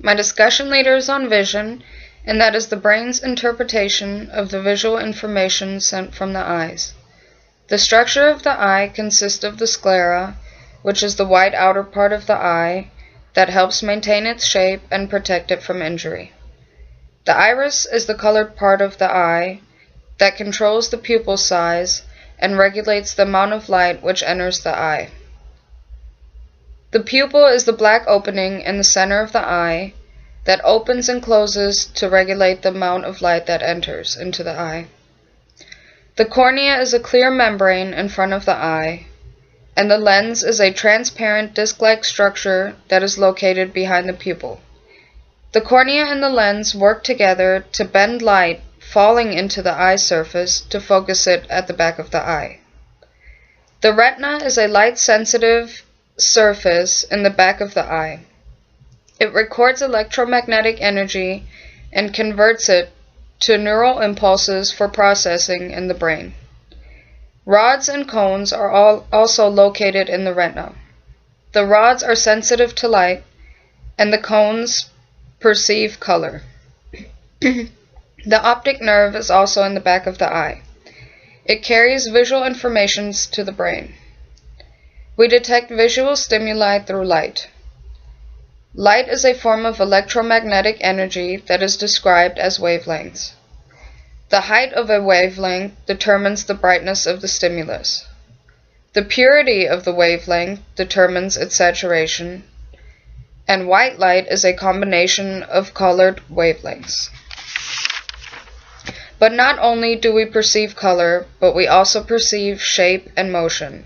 My discussion leader is on vision, and that is the brain's interpretation of the visual information sent from the eyes. The structure of the eye consists of the sclera, which is the white outer part of the eye that helps maintain its shape and protect it from injury. The iris is the colored part of the eye that controls the pupil size and regulates the amount of light which enters the eye. The pupil is the black opening in the center of the eye that opens and closes to regulate the amount of light that enters into the eye. The cornea is a clear membrane in front of the eye, and the lens is a transparent disc-like structure that is located behind the pupil. The cornea and the lens work together to bend light falling into the eye surface to focus it at the back of the eye. The retina is a light-sensitive surface in the back of the eye. It records electromagnetic energy and converts it to neural impulses for processing in the brain. Rods and cones are also located in the retina. The rods are sensitive to light, and the cones perceive color. The optic nerve is also in the back of the eye. It carries visual information to the brain. We detect visual stimuli through light. Light is a form of electromagnetic energy that is described as wavelengths. The height of a wavelength determines the brightness of the stimulus. The purity of the wavelength determines its saturation, and white light is a combination of colored wavelengths. But not only do we perceive color, but we also perceive shape and motion.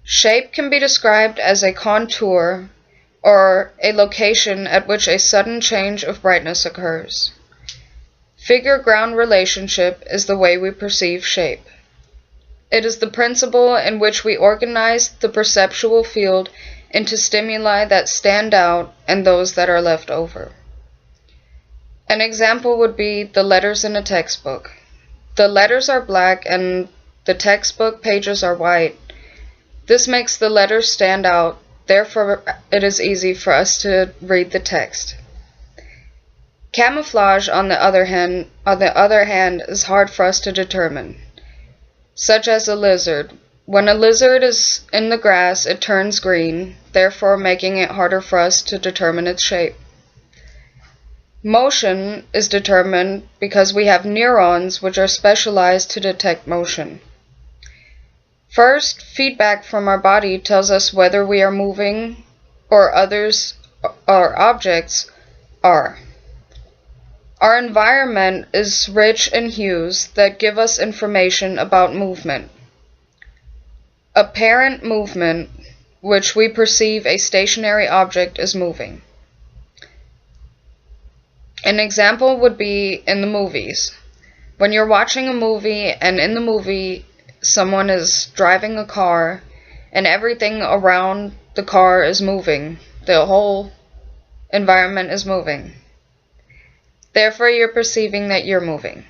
Shape can be described as a contour or a location at which a sudden change of brightness occurs. Figure-ground relationship is the way we perceive shape. It is the principle in which we organize the perceptual field into stimuli that stand out and those that are left over. An example would be the letters in a textbook. The letters are black and the textbook pages are white. This makes the letters stand out, therefore it is easy for us to read the text. Camouflage, on the other hand, is hard for us to determine, such as a lizard. When a lizard is in the grass, it turns green, therefore making it harder for us to determine its shape. Motion is determined because we have neurons which are specialized to detect motion. First, feedback from our body tells us whether we are moving or objects are. Our environment is rich in hues that give us information about movement. Apparent movement, which we perceive a stationary object is moving. An example would be in the movies. When you're watching a movie and in the movie someone is driving a car and everything around the car is moving, the whole environment is moving. Therefore, you're perceiving that you're moving.